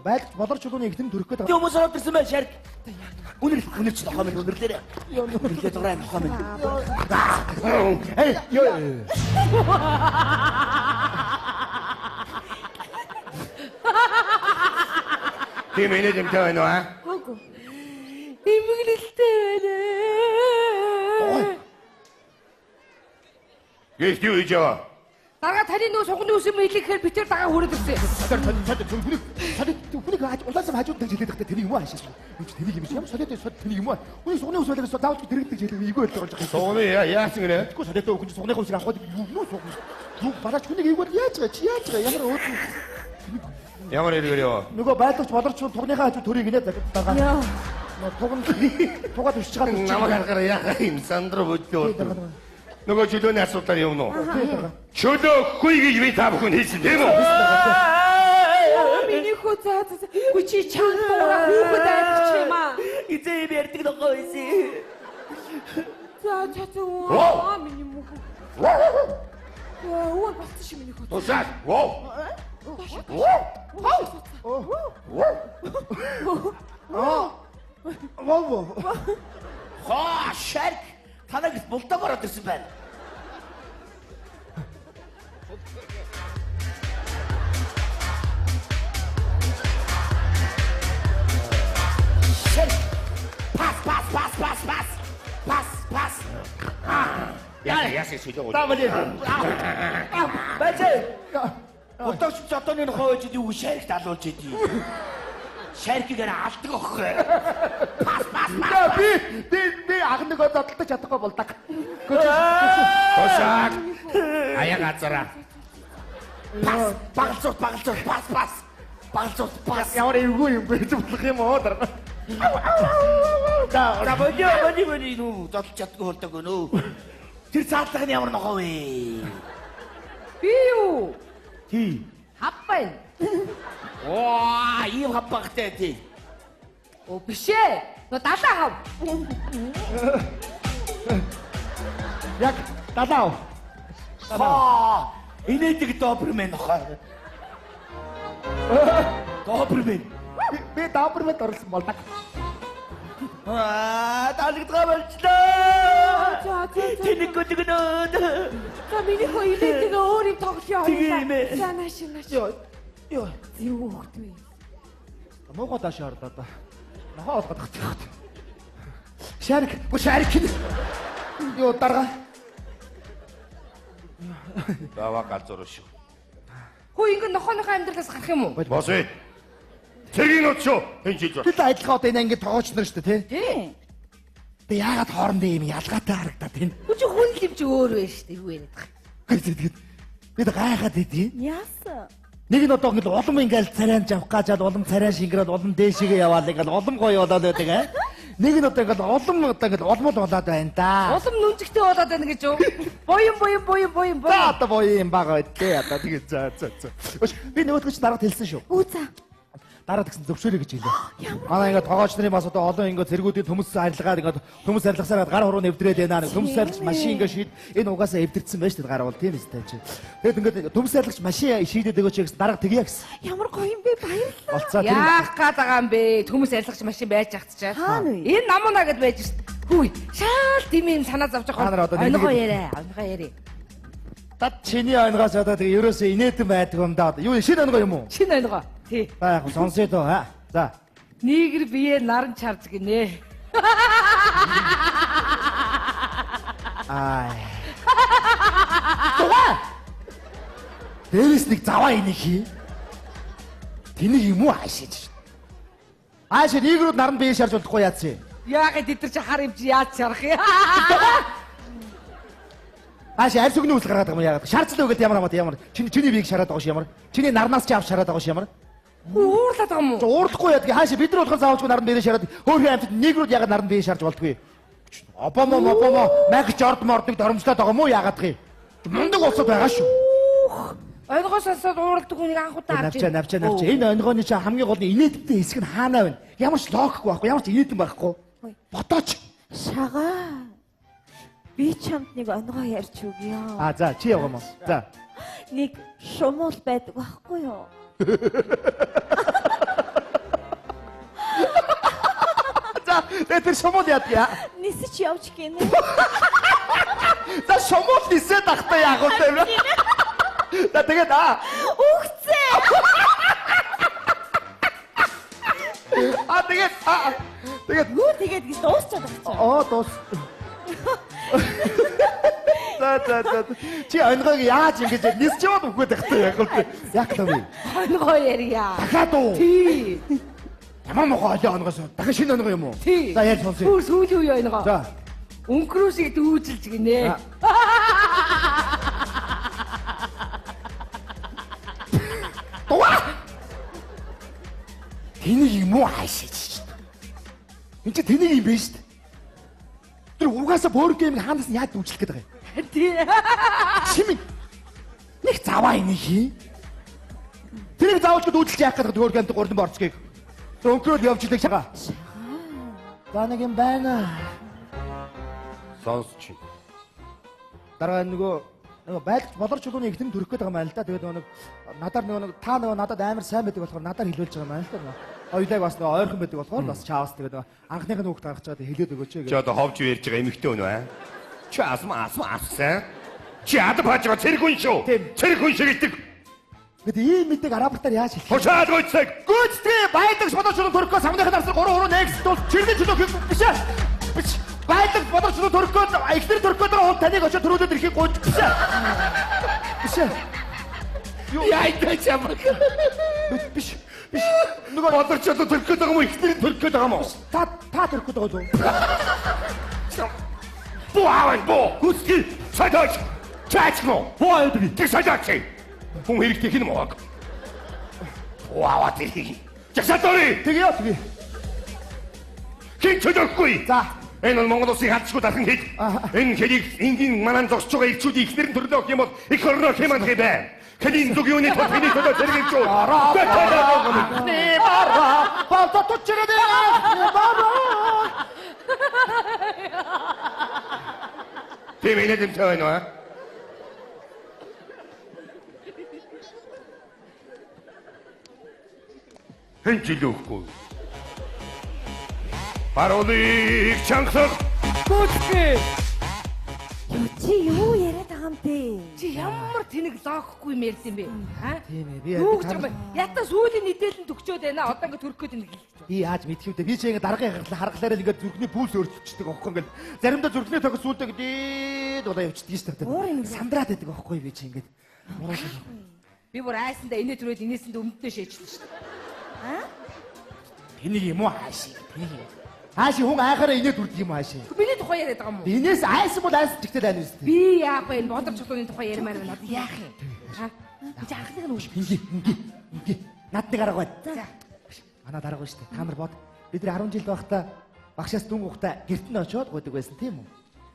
байлж болор чулууны ихтэн төрөх гээд байгаа. Хүмүүс ороод ирсэн байх шарк. Үнэр ч тохоо минь үнэрлээ. Үнэрлээ зураа тохоо минь. Ёо. Тийм энэ юм тавина аа. Гүг. Имгэлтэй байна. Гэх юу ийж байгаа? Дараа таны нөө сугны ус юм илэхээр би тэр дагаа хүрээд ирсэн. хүнийг улаасаа хажууд гэж хэлээд байхдаа тэрийг юм аашаа. Юу ч тэрийг юм шиг ямар солиотой тэрийг юм аа. Хүний сугны ус байлгаас даавч тэрэгдэг гэж хэлээ эйгөө болж байгаа. Сууны яасан гэнэ? Тэгэхгүй солиотой хүн сугны ус авах юм суг. Юу бараач хүнийг эйгөө яаж байгаа чи яаж байгаа ямар өөд. Ямар иргэр ёо. Нөгөө байлгч болорч тугныхаа хажууд төрийг нэ дагаа. Яа. Тугаад өсч байгаа. Намайг харахаар яхаа юм Сандра боддоо. Нөгөө чөлөөний асуудал юм уу? Чөлөө үгүй гэж би та бүхэн хэлсэн тийм үү? Миний хөө за. Гүчи чанга дуугаа хүүхэд айдах юм аа. 이제 ярьдаг нохоо исэн. За. Аа миний мөх. Оо болчихсон шиг миний хөө. Тусаад. Воо. Воо. Хоо шарк. Танаг бултаг ороод ирсэн байна. Пас. Яасан сүлөө. Таамали. Бачаа. Утаач цотоны хооч юу шарк далуулж идэв. Шаркигээр алдаг охоо. Би ах нэг одолдож чадахгүй болдог. Тусаад. Аяа газараа. Багцуут. Ямар эвгүй юм бэ болох юм уу дараа. За бони нүү зодч чаддгүй болдог нөө. Тэр цаатлах нь ямар нохоо вэ? Би юу? Тий. Хаппай. Оо, ийм хаппахтай тий. Оо биш ээ. Нөө далаа хав. Яг далаа. Хаа, инээдэг добермен нохоо. Добермен. Би добермен орлсон болдог. Таалагдгаа болчлоо. За. Тэнийг гүдгэнүүд. За миний хөө илээдэг өөр юм тоглоё. Тийм ээ. За нааш. Йоо. Юу хөхт вэ? Муугаа даашаа ордоо да. Нохоо олгоод тахчих. Шарик. Йоо дараа. Даваа галзуур шүү. Хөө ингэ нохооныхоо амьдралаас гарах юм уу? Босоо. Тэргийн утсуу энэ жил бол. Бид адилхан одоо энэ ингэ тоогооч нар шүү дээ тий. Тий. Тэг яагаад хоорондоо юм ялгаатай харагдаад байна. Үгүй чи хүн л юм чи өөр байна шүү дээ. Юу яриад байгаа. Тэгээд бид гайхаад идэв. Яасан? Нэг нь одоо ингэ улам ингээл царайнд авах гажаад улам царай шингэрээд улам дээшгээ яваал ингээл улам гоё болоод байдаг аа. Нэг нь одоо ингээл улам одоо ингээл улмал болоод байна да. Улам нүнжигтэй болоод байна гэж юу? Буян. За одоо боё юм байгаа үдээ одоо тэгээд за. Өш би нөгөөдгөч дараад хэлсэн шүү. Үу за. Дараа тэгсэн зөвшөөрэй гэж хэлээ. Манай ингээд тоогооч нарын бас одоо олон ингээд цэргүүдийн төмөс арилгаар ингээд төмөс арилгасаар гар хуруу нэвдрээд байна. Төмөс арилгач машин ингээд шийд энэ угаасаа эвдэрсэн байна шүү дээ гар бол тийм үстэй чи. Тэгээд ингээд төмөс арилгач машин шийдээд өгөөч гэсэн дарга тэгье гэсэн. Ямар гоё юм бэ? Баярлалаа. Болцоо тэр Яах гээд байгаа юм бэ? Төмөс арилгач машин байж ахчихчаа. Хаана вэ? Энэ намуунаа гэд байж шít. Хүй, шаал димэм санаа зовж Та нар одоо байгаа. нэг- Онгоо яриа. тат чиний онгоос одоо тэгээ ерөөсөө инээдэн байдаг юм да. Юу шинэ онгоо юм уу? Шинэ онгоо. Тий. За яг сонсъё доо ха. За. Нийгэр бие наран чарж гинэ. Ай. Дээрээс нэг заваа энийг хий. Тэнийг юм уу аашиж. Ааш нийгрүүд наран бие шарж болохгүй яац юм. Яагаад тэд нар чи хар юм чи яаж чарах юм? Ааш арьс өгнө үс гаргаад байгаа юм яагаад. Шаарцлаа өгöd ямар. Чиний биеийг шараад байгаа ш ямар. Чиний нарнаас чи авч шараад байгаа ш ямар. Уурлаад байгаа юм уу? Уурлахгүй яадаг. Хаашаа бид нар болохоор заавалчгүй наран бие шараад хөөрхөн амьтад нийгрүүд яагаад наран бие шарж болдгүй. Обомо магч мордог доромжлоод байгаа юм уу яагаад гэх юм. Мундаг улсад байгаа шүү. Онгоо сонсоод уурладаг хүнийг анх удаа авч. Навчаа. Энэ онгооны чи хамгийн гол нь инээдтэй хэсэг нь хаанаа байна? Ямар ч логихгүй байхгүй, ямар ч инээдэн байхгүй. Ботооч. Шагаа. Би чамд нэг онгоо ярьж өгье. За чи яваа мó. За. Нэг шумуул байдаг байхгүй юу? За, тэр шумуул яадгаа. Нисэж явж гинэ. За шумуул нисээд ахтай яах вэ? За тэгээд Үхцээ. тэгээд Юу тэгээд гэж дуусчаад байна. дуус. За. Чи өнгөг яаж ингэж нисч яваад өгөх гэдэг хэвээр яг л яг л вэ. Онгоо ярья. Дахиад уу. Тий. Ямар мохоо онгоос дахиад шинэ онгоо юм уу? Тий. За яаж сонсъё. Бүр сүүлийн үе онгоо. За. Өнгөрөөсийг дүүжилж гинэ. Туа. Тэнийг юм уу хаашиж. Энд чи тэнийг юм биш үү? Тэр угаасаа бөөр гейм хаанаас нь яаж дүүжлэх гээд байгаа юм? Тий. Чимээ. Нэг заваа энийг хий. Тэрийг заавал дүүжилж яах гэдэг бөөр геймд гурдан борцгийг. Өнгөрөөл явж илэг шага. За нэг юм байна. Сонсч. Дараа нөгөө байлгч болор чулууны ихтэн төрөх гээд байгаа юм байна л да. Тэгээд нөгөө надаар нөгөө та нөгөө надад амар сайн байдаг болохоор надаар хэлүүлж байгаа юм байна л да. Хоёулаа бас нөгөө ойрхон байдаг болохоор бас чаавс тэгээд нөгөө анхных нь хүүхд гаргаж байгаа хэлээд өгөөч гэж. Чи одоо ховж ярьж байгаа эмэгтэй өнөө аа? Чи асмасан. Чи ад бааж байгаа цэрэг хүн шүү. Цэрэг хүн шиг идэг. Гэт ийм мэддэг арабтаар яаж хэлэх вэ? Хошаад гойцэг. Гүйцэтгэе байлгч болор чулуун төрөх гээд самныхын арсаар 3 next бол чиргэн чулуу биш ээ. Биш. Байлгч болор чулуун төрөх гээд ихтер төрөх гээд байгаа таныг очиж төрүүлээд ирэхийг гойч биш ээ. Биш ээ. Яа идэ чамаг. Биш. Биш. Нөгөө болорч одоо төрөх гээд байгаа юм уу? Ихтер төрөх гээд байгаа юм уу? Та төрөх гээд байгаа юу? Боо. Гүски. Садаач. Чачмо. Боо эдги. Тэг садаач. Хүн хэрэгтэй хин мог. Ваа тий. Жагсаатори. Тэгээ. Хин чөлөөхгүй. За. Энэ бол Монгол улсын хадчгүй дархан хэд. Энэ хэдийг энгийн манан зогсож байгаа ирчүүдийн ихнэр нь төрлөөх юм бол их орно хэмээн хэвэ. Хэдийн зүг юуны тохины төлөө зэрэг шүү. Не бара. Болто тучрээд бара. Тийм ээ нэм тань аа. Хэн жилүүхгүй. Паролыг чангалах. Гүцгээ. Чи юу яриад байгаа юм бэ? Чи ямар тэнэг логихгүй юм ярьд юм бэ? Аа? Тийм ээ. Би Юу гэж юм бэ? Ята сүүлийн нийтэлэн төгчөөд байна. Одоо ингэ төрөх гээд нэг хэлж. би яаж мэдэх вэ? Би ч ингэ даргын харгалаараа л ингэ зүрхний пүүлс өөрчлөгчдөг аахгүй ингэ. Заримдаа зүрхний төгс сүлдө гэдэг удаа явчихдаг шүү дээ. Сандраад байдаг аахгүй би чи ингэ. Би бүр айсандаа инээ төрөөд инээсэнд өмдөө шээжлээ шүү дээ. Аа? Тэнийг юм уу хаашиг? Хааши хүн айхаараа инээ дүрдэг юм хааши. Миний тухай яриад байгаа юм уу? Инээс айсан бол айсан тэгтэл айна шүү дээ. Би яах вэ? Энэ бодор чулууны тухай ярмаар байна. Одоо яах юм? Аа? Чи анхныг нь үгүй. Ингээ. Над нэг арга байна. За. Манай дарга шүү дээ. Та нар бод. Бид нар 10 жил байхдаа багшаас дүн ухта гэрт нь очиод гойдаг байсан тийм үү?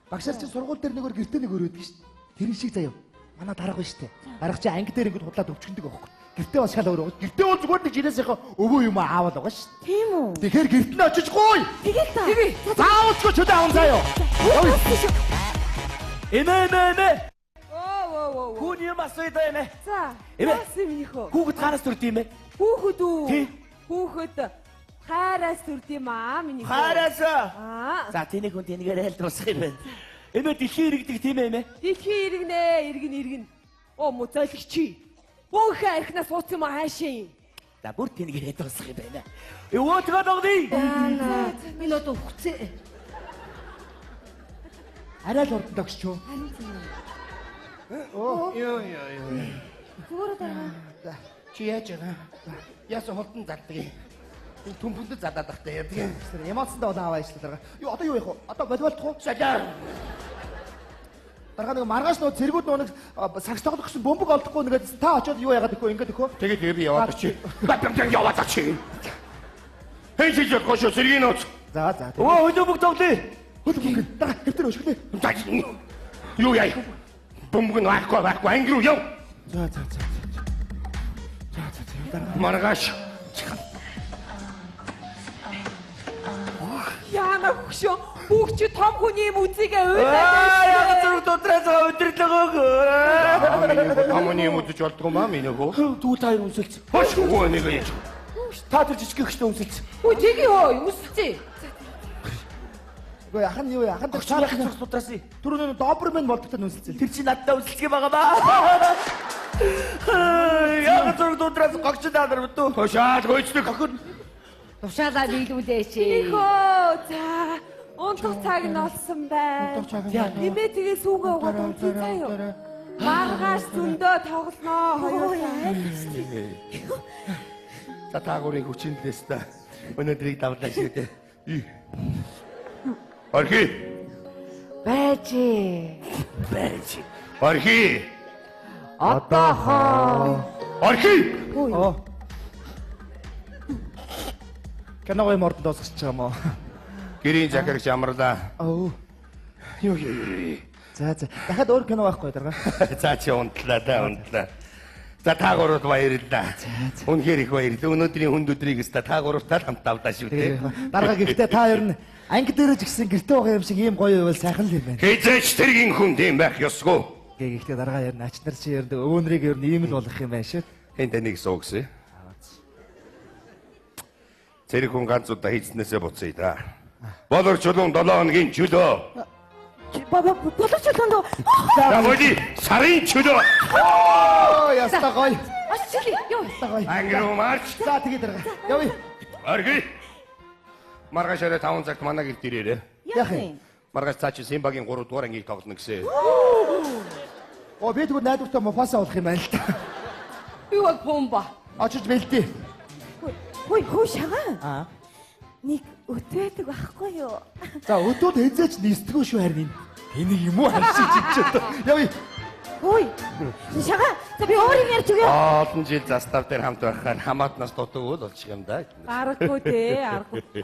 Багшаар чинь сургууль дээр нэгөр гэртээ нэг өрөөдөг шүү дээ. Тэр шиг заяа. Манай дарга шүү дээ. Дарга чи анги дээр ингэ худлаад өвчгөндөг аахгүй. Гэртээ бас шал өөр. Гэртээ бол зүгээр нэг жирээсийнхээ өвөө юм аавал байгаа шүү дээ. Тийм үү? Тэгэхээр гэрт нь очиж гуй. Тэгэл та. Заавалчгүй чөлөө аван заяа. Эмээ. Оо. Хүн юм асууя да эмээ. За. Эмээ. Яасан минийхөө? Хүүхэд хаанаас төрд юм бэ? Хүүхэд үү? Тий. Хүүхэд хайраас төрд юм аа минийхөө. Хараас. Аа. За тэнийг хүн тэнийгээр айл дуусах юм байна. Эмээ дэлхийн иргэдэг тийм ээ эмээ. Дэлхийн иргэн. Оо мо зөөлөгч чи. Бөөхөө архинаас сууц юм хаашаа. За бүр тэнийгээр дуусах юм байна. Өвөөтгөө догдъё. Энэ одоо хүцээ. Арай л урд догч юу? Зүгээр даа. Чи яаж байгаа? Яасан холтон заддаг юм. Энэ түмбэнд задаад тахтай яадаг. Эмоцсондоо аваа ижлээ дарга. Юу одоо юу яах вэ? Одоо волейболдох уу? Садаа. Дарга нэг маргааш нөө цэргүүд нөө нэг сагс тоглох гэсэн бөмбөг олдохгүй нэгэд та очиод юу яагаад гэхгүй ингэж өгөө. Тэгээд би яваад чи. Бабям яваад чи. Хэн чи яг гошо сэргийн нууц. За. Өө хөлбөг тоглоё. Хөлбөг. Дарга хэвтер өшгөлээ. Юу яа? Бөмбөг нь байхгүй анги руу яв. За. Маргааш. Яна хөшөө. Бүгч том хүний юм үзигээ Яг уйлаад. зэрэг дотроос өдөрлөгөө. Амони юм уу ч болдгоо маа минийгөө. Дүү та юу өмсөлц. Хош гоо нэг яаж. Та тэр жижиг ихтэй өмсөлц. Үгүй тгий хөө. Үсцээ. Үгүй яхан юу яхан Огч яг зэрэг дотроос. түрүүний добермен болдогтой нүсэлцэл. Тэр чи надтай өмсөлцгий байгаа ба. Яг зэрэг дотроос гогч даадар битүү. Хошаад гойцдаг охин. Тушаалаа нийлүүлээч. Минийхөө. За. Унтах цаг нь болсон байна. Унтах цаг нь байна. Нэмээ тэгээ сүүгээ угаад унтъя заяа. Маргааш зөндөө тоглоноо хоёулаа. За таагуурыг хүчинлээс та өнөөдрийг давлаа шүү дээ. Орхи. Байж. Орхи. Одоохоо. Орхи. Оо. Канавай морд досгож байгаа юм уу? Гэрийн захирагч амарлаа. Оо. Юу. За. Дахиад өөр кино байхгүй дарга. За чи унтлаа. За таагуурууд баярлалаа. Үнэхээр их баярлалаа. Өнөөдрийн хүнд өдрийг өстө таагууруудтай хамт авлаа шүү дээ. Дарга гэхдээ та ер нь анги дээр ч гэсэн гэрте байгаа юм шиг ийм гоё байвал сайхан л юм байна. Хизээч тэргийн хүн тийм байх ёсгүй. Гэхдээ дарга ер нь ач нар чи ер нь өвөнрийг ер нь ийм л болох юм байна шүү. Энд нэг суугс. Зэрэг хүн ганц удаа хийснээсээ буцъя да. Болор чулуун 7 хоногийн чөлөө. Боловч чулуунд За боли сарын чөлөө. Оо яста гоё. Аш чили юу? Ангируу марч. За тэгээ дарга. Явъя. Орги. Маргааш орой 5 цагт манай гэрт ирээрээ. Яах юм? Маргааш цаа чи Симбагийн 3 дугаар ангийг тоглоно гэсэн. Оо би тэгвэл найдвартай муфаса болох юм байна л та. Би бол бомба. Очиж бэлтээ. хүй шагаан. Аа. Нэг өтвэдэг байхгүй юу? За өдөөд хэзээч нисдэггүй шүү харин. Энийг юм уу харшиж ичээд. Явъя. Хүй. Шагаан. За би өөрийн ярьж өгье. Олон жил застав дээр хамт байхаар хамаатнаас дутуу бол болчих юм да. Аргагүй дээ.